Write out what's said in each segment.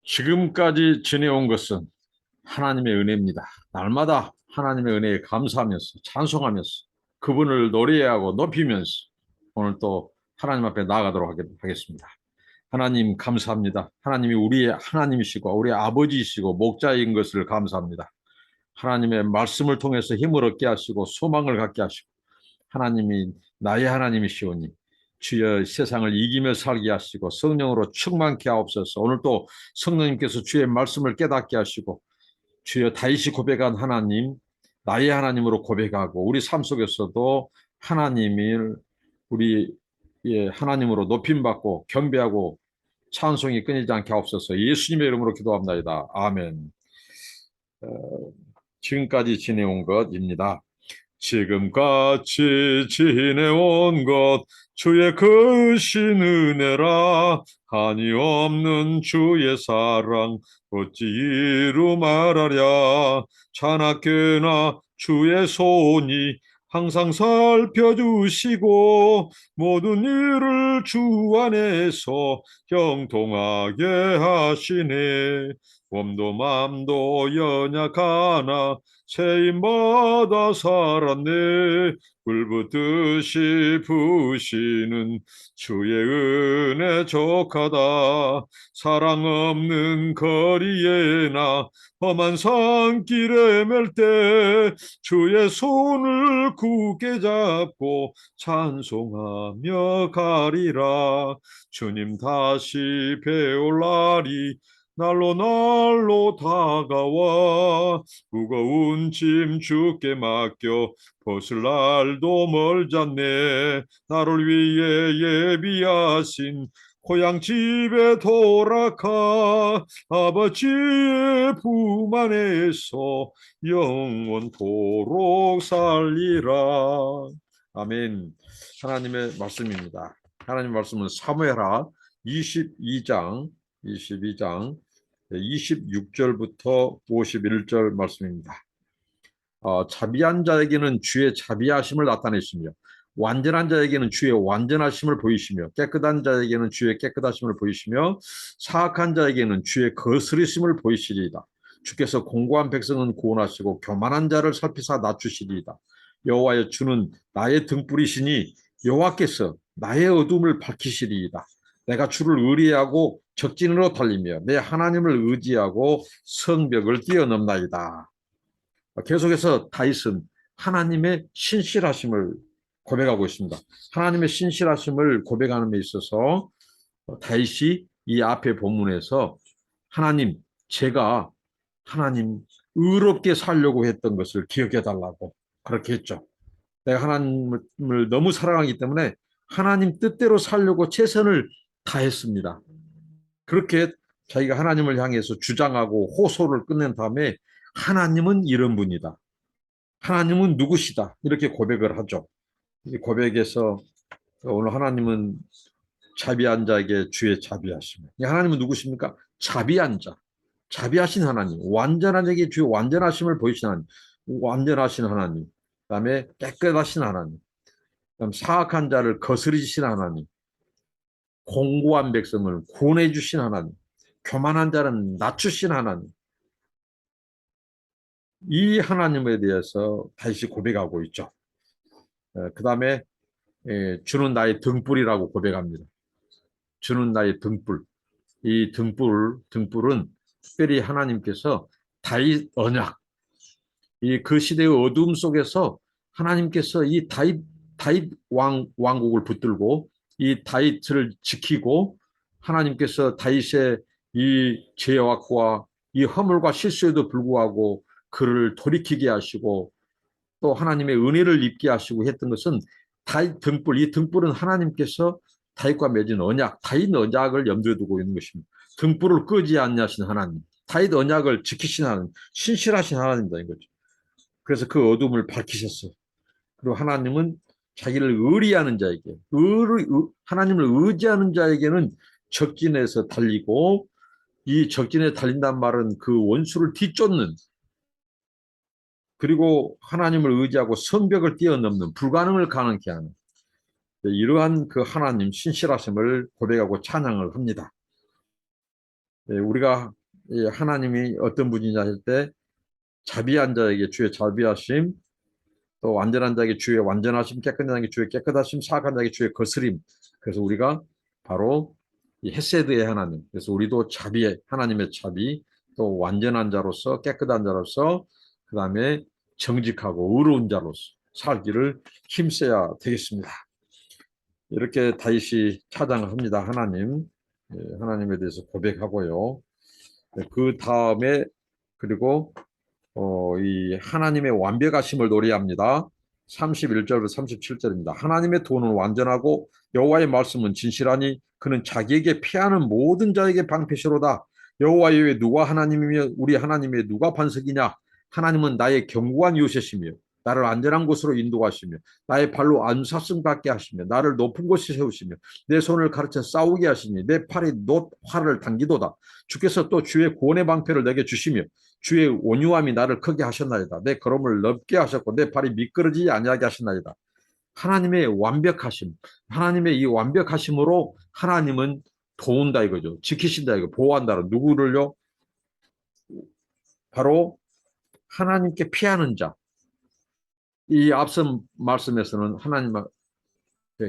지금까지 지내온 것은 하나님의 은혜입니다. 날마다 하나님의 은혜에 감사하면서 찬송하면서 그분을 노래하고 높이면서 오늘 또 하나님 앞에 나아가도록 하겠습니다. 하나님 감사합니다. 하나님이 우리의 하나님이시고 우리의 아버지이시고 목자인 것을 감사합니다. 하나님의 말씀을 통해서 힘을 얻게 하시고 소망을 갖게 하시고 하나님이 나의 하나님이시오니 주여 세상을 이기며 살게 하시고 성령으로 충만케 하옵소서. 오늘 또 성령님께서 주의 말씀을 깨닫게 하시고 주여 다윗이 고백한 하나님 나의 하나님으로 고백하고 우리 삶 속에서도 하나님을 우리 하나님으로 높임받고 경배하고 찬송이 끊이지 않게 하옵소서. 예수님의 이름으로 기도합니다. 아멘. 지금까지 지내온 것입니다. 지금까지 지내온 것 주의 크신 은혜라. 한이 없는 주의 사랑 어찌 이루 말하랴. 자나깨나 주의 손이 항상 살펴주시고 모든 일을 주 안에서 형통하게 하시네. 몸도 맘도 연약하나 세임받아 살았네. 불붙듯이 부시는 주의 은혜 족하다. 사랑 없는 거리에나 험한 산길에 맬 때 주의 손을 굳게 잡고 찬송하며 가리라. 주님 다시 배울 날이 날로 날로 다가와 무거운 짐 주께 맡겨 벗을 날도 멀잖네. 나를 위해 예비하신 고향 집에 돌아가 아버지의 품 안에서 영원토록 살리라. 아멘. 하나님의 말씀입니다. 하나님 말씀은 사무엘하 22장 26절부터 51절 말씀입니다. 자비한 자에게는 주의 자비하심을 나타내시며 완전한 자에게는 주의 완전하심을 보이시며 깨끗한 자에게는 주의 깨끗하심을 보이시며 사악한 자에게는 주의 거스르심을 보이시리이다. 주께서 공고한 백성은 구원하시고 교만한 자를 살피사 낮추시리이다. 여호와여 주는 나의 등불이시니 여호와께서 나의 어둠을 밝히시리이다. 내가 주를 의리하고 적진으로 달리며 내 하나님을 의지하고 성벽을 뛰어넘나이다. 계속해서 다윗은 하나님의 신실하심을 고백하고 있습니다. 하나님의 신실하심을 고백하는 데 있어서 다윗이 이 앞에 본문에서 하나님, 제가 하나님 의롭게 살려고 했던 것을 기억해 달라고 그렇게 했죠. 내가 하나님을 너무 사랑하기 때문에 하나님 뜻대로 살려고 최선을 다했습니다. 그렇게 자기가 하나님을 향해서 주장하고 호소를 끝낸 다음에 하나님은 이런 분이다. 하나님은 누구시다. 이렇게 고백을 하죠. 이 고백에서 오늘 하나님은 자비한 자에게 주의 자비하심. 하나님은 누구십니까? 자비한 자. 자비하신 하나님. 완전한 자에게 주의 완전하심을 보이신 하나님. 완전하신 하나님. 그다음에 깨끗하신 하나님. 그다음 사악한 자를 거스르신 하나님. 공고한 백성을 구원해 주신 하나님. 교만한 자는 낮추신 하나님. 이 하나님에 대해서 다시 고백하고 있죠. 그 다음에 주는 나의 등불이라고 고백합니다. 주는 나의 등불. 이 등불은 특별히 하나님께서 다윗 언약, 이 그 시대의 어둠 속에서 하나님께서 이 다윗 왕국을 붙들고 이 다윗을 지키고 하나님께서 다윗의 이 죄악과 이 허물과 실수에도 불구하고 그를 돌이키게 하시고 또 하나님의 은혜를 입게 하시고 했던 것은 다윗 등불, 이 등불은 하나님께서 다윗과 맺은 언약, 다윗 언약을 염두에 두고 있는 것입니다. 등불을 끄지 않냐신 하나님, 다윗 언약을 지키신 하나님, 신실하신 하나님이다 이거죠. 그래서 그 어둠을 밝히셨어요. 그리고 하나님은 자기를 의리하는 자에게, 하나님을 의지하는 자에게는 적진에서 달리고 이 적진에 달린다는 말은 그 원수를 뒤쫓는 그리고 하나님을 의지하고 성벽을 뛰어넘는 불가능을 가능케 하는 이러한 그 하나님 신실하심을 고백하고 찬양을 합니다. 우리가 하나님이 어떤 분이냐 할 때 자비한 자에게 주의 자비하심, 또 완전한 자에게 주의 완전하심, 깨끗한 자에게 주의 깨끗하심, 사악한 자에게 주의 거스림. 그래서 우리가 바로 이 헤세드의 하나님. 그래서 우리도 자비의 하나님의 자비, 또 완전한 자로서 깨끗한 자로서 그다음에 정직하고 의로운 자로서 살기를 힘써야 되겠습니다. 이렇게 다윗이 찬양을 합니다. 하나님에 대해서 고백하고요. 그 다음에 그리고 이 하나님의 완벽하심을 노래합니다. 31절부터 37절입니다. 하나님의 도는 완전하고 여호와의 말씀은 진실하니 그는 자기에게 피하는 모든 자에게 방패시로다. 여호와 외에 누가 하나님이며 우리 하나님의 누가 반석이냐. 하나님은 나의 견고한 요새시며 나를 안전한 곳으로 인도하시며 나의 발로 안사슴 갖게 하시며 나를 높은 곳에 세우시며 내 손을 가르쳐 싸우게 하시니 내 팔이 놋 활을 당기도다. 주께서 또 주의 구원의 방패를 내게 주시며 주의 온유함이 나를 크게 하셨나이다. 내 걸음을 넓게 하셨고 내 발이 미끄러지지 아니하게 하셨나이다. 하나님의 완벽하심, 하나님의 이 완벽하심으로 하나님은 도운다 이거죠. 지키신다 이거, 보호한다. 누구를요? 바로 하나님께 피하는 자. 이 앞선 말씀에서는 하나님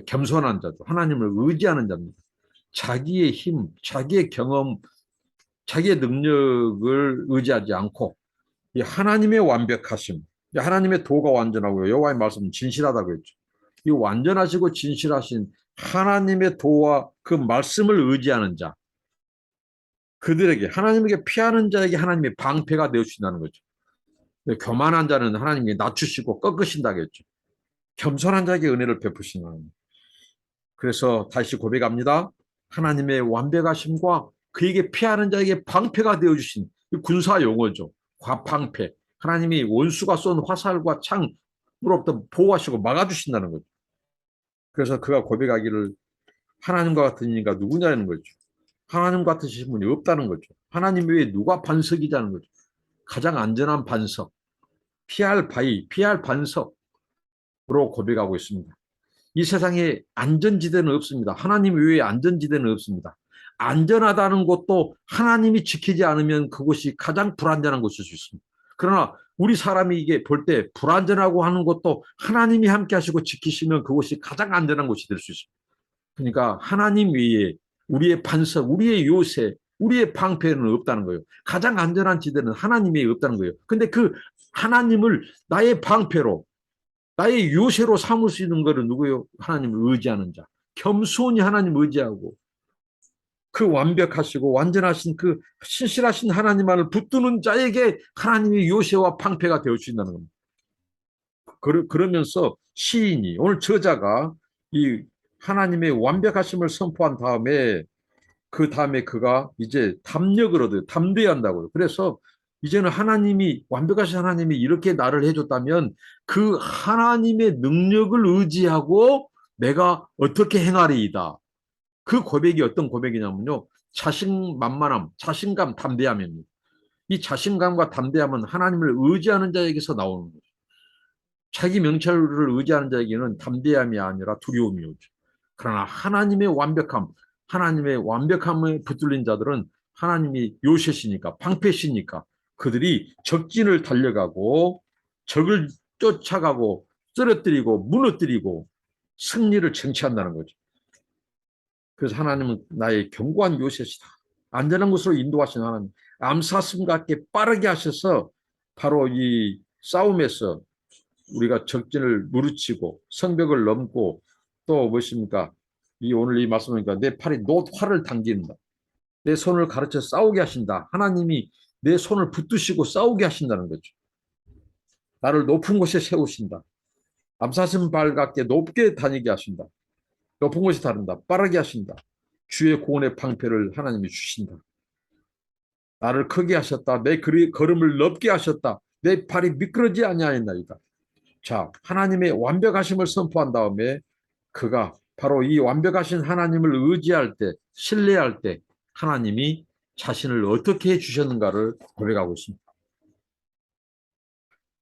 겸손한 자죠. 하나님을 의지하는 자입니다. 자기의 힘, 자기의 경험, 자기의 능력을 의지하지 않고 이 하나님의 완벽하심, 하나님의 도가 완전하고요. 여호와의 말씀은 진실하다고 했죠. 이 완전하시고 진실하신 하나님의 도와 그 말씀을 의지하는 자, 그들에게 하나님에게 피하는 자에게 하나님의 방패가 되어 주신다는 거죠. 교만한 자는 하나님이 낮추시고 꺾으신다고 했죠. 겸손한 자에게 은혜를 베푸시는 하나님. 그래서 다시 고백합니다. 하나님의 완벽하심과 그에게 피하는 자에게 방패가 되어 주신 군사 용어죠. 과방패. 하나님이 원수가 쏜 화살과 창으로부터 보호하시고 막아주신다는 거죠. 그래서 그가 고백하기를 하나님과 같은 이가 누구냐는 거죠. 하나님 같으신 분이 없다는 거죠. 하나님 외에 누가 반석이자는 거죠. 가장 안전한 반석, 피할 바위, 피할 반석으로 고백하고 있습니다. 이 세상에 안전지대는 없습니다. 하나님 외에 안전지대는 없습니다. 안전하다는 것도 하나님이 지키지 않으면 그곳이 가장 불안전한 곳일 수 있습니다. 그러나 우리 사람이 이게 볼 때 불안전하고 하는 것도 하나님이 함께 하시고 지키시면 그곳이 가장 안전한 곳이 될 수 있습니다. 그러니까 하나님 외에 우리의 반석, 우리의 요새, 우리의 방패는 없다는 거예요. 가장 안전한 지대는 하나님이 없다는 거예요. 근데 그 하나님을 나의 방패로, 나의 요새로 삼을 수 있는 것은 누구예요? 하나님을 의지하는 자. 겸손히 하나님 의지하고 그 완벽하시고 완전하신 그 신실하신 하나님만을 붙드는 자에게 하나님의 요새와 방패가 되어주신다는 겁니다. 그러면서 시인이 오늘 저자가 이 하나님의 완벽하심을 선포한 다음에 그 다음에 그가 이제 담력을 얻어요. 담대해야 한다고요. 그래서 이제는 하나님이 완벽하신 하나님이 이렇게 나를 해줬다면 그 하나님의 능력을 의지하고 내가 어떻게 행하리이다. 그 고백이 어떤 고백이냐면요. 자신만만함, 자신감, 담대함입니다. 이 자신감과 담대함은 하나님을 의지하는 자에게서 나오는 거죠. 자기 명철을 의지하는 자에게는 담대함이 아니라 두려움이 오죠. 그러나 하나님의 완벽함, 하나님의 완벽함에 붙들린 자들은 하나님이 요새시니까, 방패시니까 그들이 적진을 달려가고 적을 쫓아가고 쓰러뜨리고 무너뜨리고 승리를 쟁취한다는 거죠. 그래서 하나님은 나의 견고한 요새시다. 안전한 곳으로 인도하신 하나님, 암사슴 같게 빠르게 하셔서 바로 이 싸움에서 우리가 적진을 무르치고 성벽을 넘고 또 무엇입니까? 오늘 이 말씀이니까 내 팔이 놋활을 당긴다. 내 손을 가르쳐 싸우게 하신다. 하나님이 내 손을 붙드시고 싸우게 하신다는 거죠. 나를 높은 곳에 세우신다. 암사슴 발 같게 높게 다니게 하신다. 높은 곳에 다른다. 빠르게 하신다. 주의 구원의 방패를 하나님이 주신다. 나를 크게 하셨다. 내 걸음을 넓게 하셨다. 내 팔이 미끄러지지 아니하였나이다. 자, 하나님의 완벽하심을 선포한 다음에 그가 바로 이 완벽하신 하나님을 의지할 때, 신뢰할 때 하나님이 자신을 어떻게 해주셨는가를 고백하고 있습니다.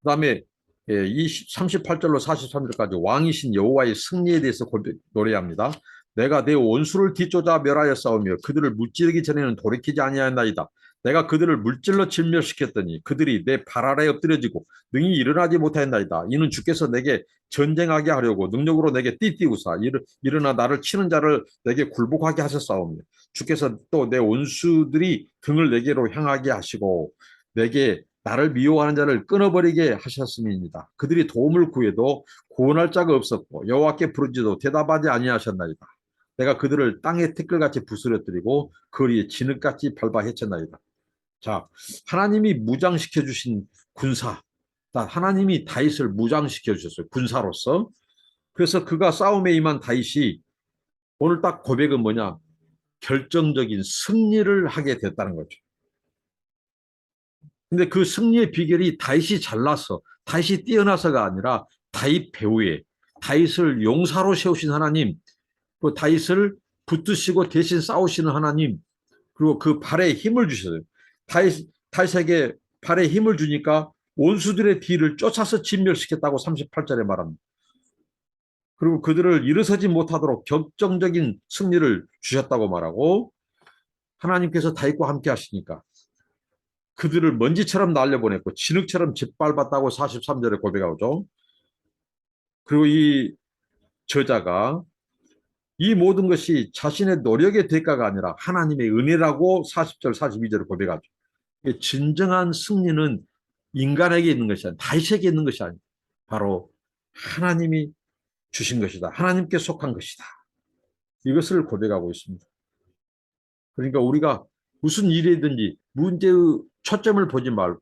그 다음에 이 38절로 43절까지 왕이신 여호와의 승리에 대해서 노래합니다. 내가 내 원수를 뒤쫓아 멸하여 싸우며 그들을 무찌르기 전에는 돌이키지 아니하였나이다. 내가 그들을 물질로 진멸시켰더니 그들이 내 발 아래에 엎드려지고 능히 일어나지 못하였나이다. 이는 주께서 내게 전쟁하게 하려고 능력으로 내게 띠띠우사 일어나 나를 치는 자를 내게 굴복하게 하셨사오며 주께서 또 내 원수들이 등을 내게로 향하게 하시고 내게 나를 미워하는 자를 끊어버리게 하셨음이니이다. 그들이 도움을 구해도 구원할 자가 없었고 여호와께 부르지도 대답하지 아니하셨나이다. 내가 그들을 땅의 티끌같이 부스러뜨리고 거리에 진흙같이 밟아 헤쳤나이다. 자, 하나님이 무장시켜 주신 군사, 하나님이 다윗을 무장시켜 주셨어요. 군사로서. 그래서 그가 싸움에 임한 다윗이 오늘 딱 고백은 뭐냐? 결정적인 승리를 하게 됐다는 거죠. 근데 그 승리의 비결이 다윗이 잘나서, 다윗이 뛰어나서가 아니라 다윗 배후에 다윗을 용사로 세우신 하나님, 그 다윗을 붙드시고 대신 싸우시는 하나님, 그리고 그 발에 힘을 주셨어요. 다윗에게 발에 힘을 주니까 원수들의 뒤를 쫓아서 진멸시켰다고 38절에 말합니다. 그리고 그들을 일어서지 못하도록 결정적인 승리를 주셨다고 말하고 하나님께서 다윗과 함께 하시니까 그들을 먼지처럼 날려보냈고 진흙처럼 짓밟았다고 43절에 고백하죠. 그리고 이 저자가 이 모든 것이 자신의 노력의 대가가 아니라 하나님의 은혜라고 40절, 42절을 고백하죠. 진정한 승리는 인간에게 있는 것이 아니라 다윗에게 있는 것이 아니라 바로 하나님이 주신 것이다. 하나님께 속한 것이다. 이것을 고백하고 있습니다. 그러니까 우리가 무슨 일이든지 문제의 초점을 보지 말고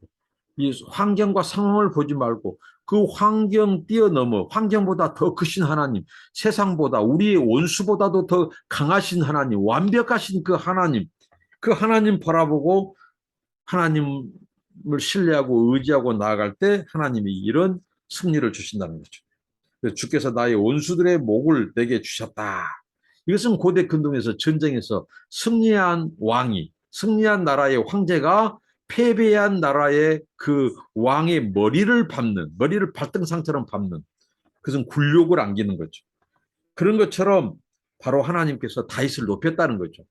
이 환경과 상황을 보지 말고 그 환경 뛰어넘어 환경보다 더 크신 하나님, 세상보다 우리의 원수보다도 더 강하신 하나님, 완벽하신 그 하나님 바라보고 하나님을 신뢰하고 의지하고 나아갈 때 하나님이 이런 승리를 주신다는 거죠. 주께서 나의 원수들의 목을 내게 주셨다. 이것은 고대 근동에서 전쟁에서 승리한 나라의 황제가 패배한 나라의 그 왕의 머리를 발등상처럼 밟는, 그것은 굴욕을 안기는 거죠. 그런 것처럼 바로 하나님께서 다윗을 높였다는 거죠.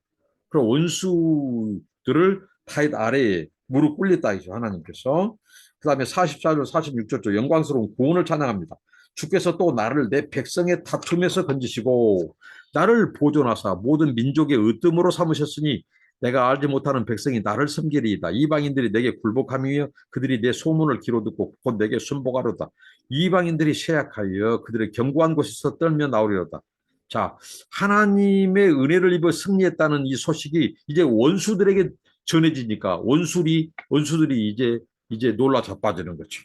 그럼 원수들을 다윗 아래에 무릎 꿇렸다 이죠, 하나님께서. 그 다음에 44절, 46절 영광스러운 구원을 찬양합니다. 주께서 또 나를 내 백성의 다툼에서 건지시고 나를 보존하사 모든 민족의 으뜸으로 삼으셨으니 내가 알지 못하는 백성이 나를 섬기리이다. 이방인들이 내게 굴복하며 그들이 내 소문을 귀로 듣고 곧 내게 순복하려다. 이방인들이 쇠약하여 그들의 견고한 곳에서 떨며 나오리로다. 자, 하나님의 은혜를 입어 승리했다는 이 소식이 이제 원수들에게 전해지니까 원수들이 이제 놀라 자빠지는 거죠.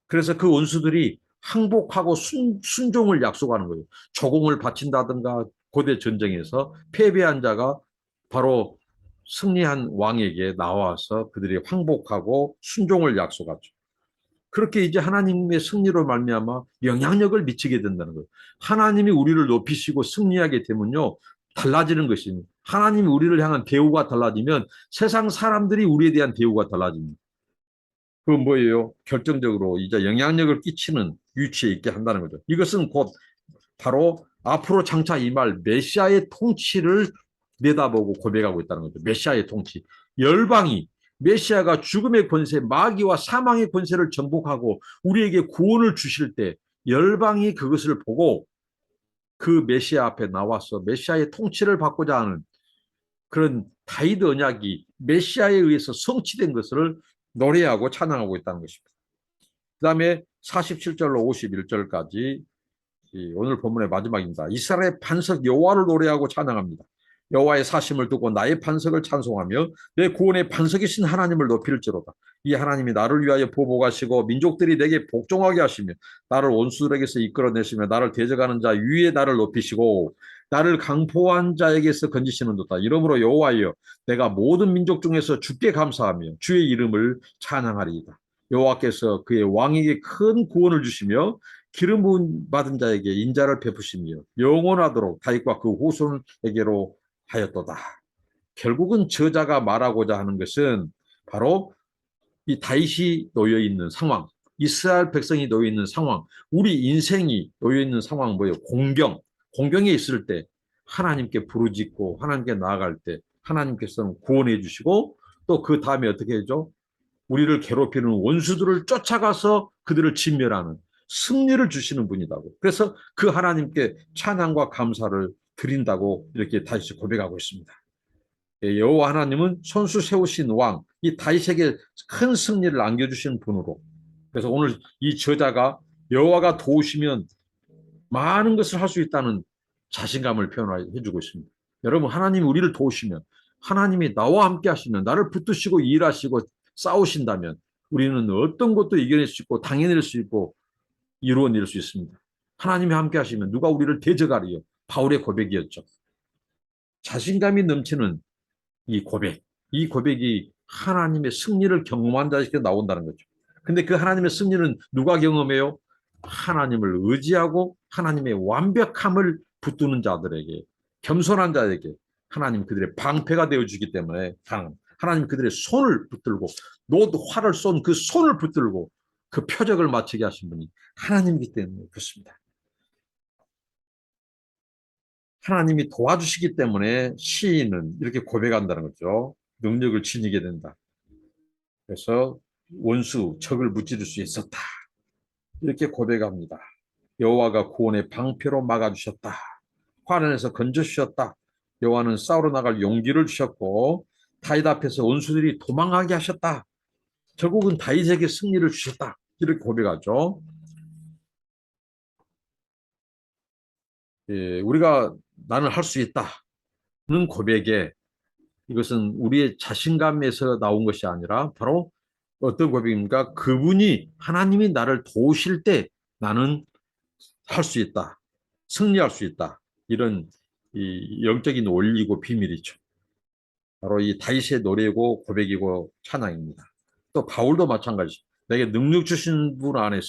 그래서 그 원수들이 항복하고 순종을 약속하는 거예요. 조공을 바친다든가 고대 전쟁에서 패배한 자가 바로 승리한 왕에게 나와서 그들이 항복하고 순종을 약속하죠. 그렇게 이제 하나님의 승리로 말미암아 영향력을 미치게 된다는 거예요. 하나님이 우리를 높이시고 승리하게 되면요, 달라지는 것입니다. 하나님이 우리를 향한 대우가 달라지면 세상 사람들이 우리에 대한 대우가 달라집니다. 그건 뭐예요? 결정적으로 이제 영향력을 끼치는 위치에 있게 한다는 거죠. 이것은 곧 바로 앞으로 장차 임할 메시아의 통치를 내다보고 고백하고 있다는 거죠. 메시아의 통치. 열방이 메시아가 죽음의 권세, 마귀와 사망의 권세를 정복하고 우리에게 구원을 주실 때 열방이 그것을 보고 그 메시아 앞에 나와서 메시아의 통치를 받고자 하는 그런 다윗 언약이 메시아에 의해서 성취된 것을 노래하고 찬양하고 있다는 것입니다. 그 다음에 47절로 51절까지 오늘 본문의 마지막입니다. 이스라엘의 반석 여호와를 노래하고 찬양합니다. 여호와의 사심을 두고 나의 반석을 찬송하며 내 구원의 반석이신 하나님을 높일지로다. 이 하나님이 나를 위하여 보복하시고 민족들이 내게 복종하게 하시며 나를 원수들에게서 이끌어내시며 나를 대적하는 자 위에 나를 높이시고 나를 강포한 자에게서 건지시는도다. 이러므로 여호와여 내가 모든 민족 중에서 주께 감사하며 주의 이름을 찬양하리이다. 여호와께서 그의 왕에게 큰 구원을 주시며 기름 부음 받은 자에게 인자를 베푸시며 영원하도록 다윗과 그 후손에게로 하였도다. 결국은 저자가 말하고자 하는 것은 바로 이 다윗이 놓여 있는 상황, 이스라엘 백성이 놓여 있는 상황, 우리 인생이 놓여 있는 상황 뭐예요? 공경에 있을 때 하나님께 부르짖고 하나님께 나아갈 때 하나님께서는 구원해 주시고 또 그 다음에 어떻게 해죠? 우리를 괴롭히는 원수들을 쫓아가서 그들을 진멸하는 승리를 주시는 분이라고. 그래서 그 하나님께 찬양과 감사를 드린다고 이렇게 다윗이 고백하고 있습니다. 여호와 하나님은 손수 세우신 왕, 이 다윗에게 큰 승리를 안겨주신 분으로. 그래서 오늘 이 저자가 여호와가 도우시면 많은 것을 할 수 있다는 자신감을 표현해주고 있습니다. 여러분, 하나님이 우리를 도우시면, 하나님이 나와 함께 하시면, 나를 붙드시고 일하시고 싸우신다면 우리는 어떤 것도 이겨낼 수 있고 당해낼 수 있고 이루어낼 수 있습니다. 하나님이 함께 하시면 누가 우리를 대적하리요? 바울의 고백이었죠. 자신감이 넘치는 이 고백, 이 고백이 하나님의 승리를 경험한 자에게 나온다는 거죠. 근데 그 하나님의 승리는 누가 경험해요? 하나님을 의지하고 하나님의 완벽함을 붙드는 자들에게, 겸손한 자에게 하나님 그들의 방패가 되어주기 때문에 하나님 그들의 손을 붙들고 활을 쏜 그 손을 붙들고 그 표적을 마치게 하신 분이 하나님이기 때문에 그렇습니다. 하나님이 도와주시기 때문에 시인은 이렇게 고백한다는 거죠. 능력을 지니게 된다. 그래서 원수, 적을 무찌를 수 있었다. 이렇게 고백합니다. 여호와가 구원의 방패로 막아주셨다. 화난에서 건져주셨다. 여호와는 싸우러 나갈 용기를 주셨고 다윗 앞에서 원수들이 도망하게 하셨다. 결국은 다윗에게 승리를 주셨다. 이렇게 고백하죠. 우리가 나는 할 수 있다는 고백에 이것은 우리의 자신감에서 나온 것이 아니라 바로 어떤 고백입니까? 그분이 하나님이 나를 도우실 때 나는 할 수 있다. 승리할 수 있다. 이런 이 영적인 원리고 비밀이죠. 바로 이 다윗의 노래고 고백이고 찬양입니다. 또 바울도 마찬가지. 내게 능력 주신 분 안에서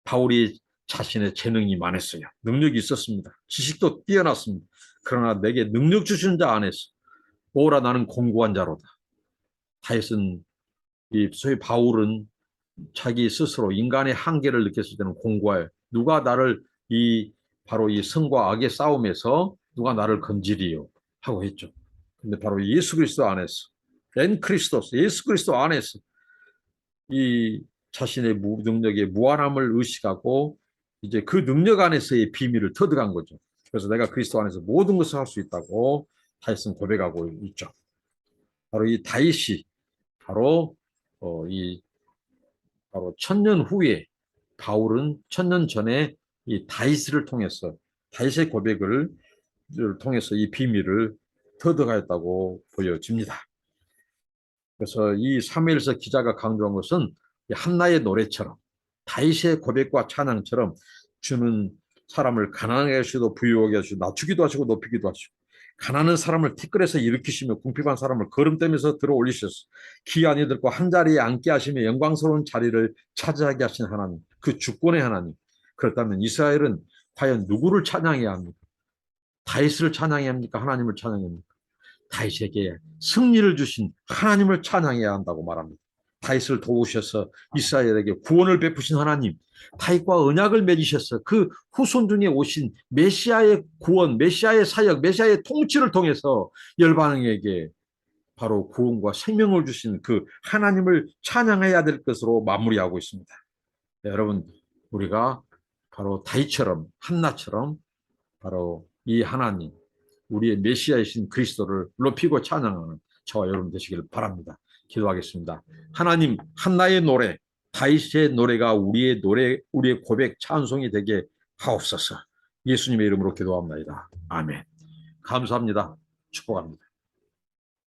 바울이 자신의 재능이 많았어요. 능력이 있었습니다. 지식도 뛰어났습니다. 그러나 내게 능력 주신 자 안에서 오라 나는 공고한 자로다. 다윗은 소위 바울은 자기 스스로 인간의 한계를 느꼈을 때는 공고해요. 누가 나를 바로 이 성과 악의 싸움에서 누가 나를 건지리요 하고 했죠. 근데 바로 예수 그리스도 안에서 엔 크리스토스 예수 그리스도 안에서 이 자신의 능력의 무한함을 의식하고 이제 그 능력 안에서의 비밀을 터득한 거죠. 그래서 내가 그리스도 안에서 모든 것을 할 수 있다고 다윗은 고백하고 있죠. 바로 이 다윗이 바로 바로 1000년 후에 바울은 1000년 전에 이 다윗을 통해서 다윗의 고백을 통해서 이 비밀을 터득하였다고 보여집니다. 그래서 이 사무엘서 기자가 강조한 것은 한나의 노래처럼 다윗의 고백과 찬양처럼 주는 사람을 가난하게 하시고 부유하게 하시고 낮추기도 하시고 높이기도 하시고 가난한 사람을 티끌에서 일으키시며 궁핍한 사람을 거름대면서 들어 올리셔서 귀한 이들과 한자리에 앉게 하시며 영광스러운 자리를 차지하게 하신 하나님, 그 주권의 하나님. 그렇다면 이스라엘은 과연 누구를 찬양해야 합니까? 다윗을 찬양해야 합니까? 하나님을 찬양해야 합니까? 다윗에게 승리를 주신 하나님을 찬양해야 한다고 말합니다. 다윗을 도우셔서 이스라엘에게 구원을 베푸신 하나님, 다윗과 언약을 맺으셔서 그 후손 중에 오신 메시아의 구원, 메시아의 사역, 메시아의 통치를 통해서 열방에게 바로 구원과 생명을 주신 그 하나님을 찬양해야 될 것으로 마무리하고 있습니다. 네, 여러분, 우리가 바로 다윗처럼 한나처럼 바로 이 하나님, 우리의 메시아이신 그리스도를 높이고 찬양하는 저와 여러분 되시기를 바랍니다. 기도하겠습니다. 하나님, 한나의 노래, 다윗의 노래가 우리의 노래, 우리의 고백, 찬송이 되게 하옵소서. 예수님의 이름으로 기도합니다. 아멘. 감사합니다. 축복합니다.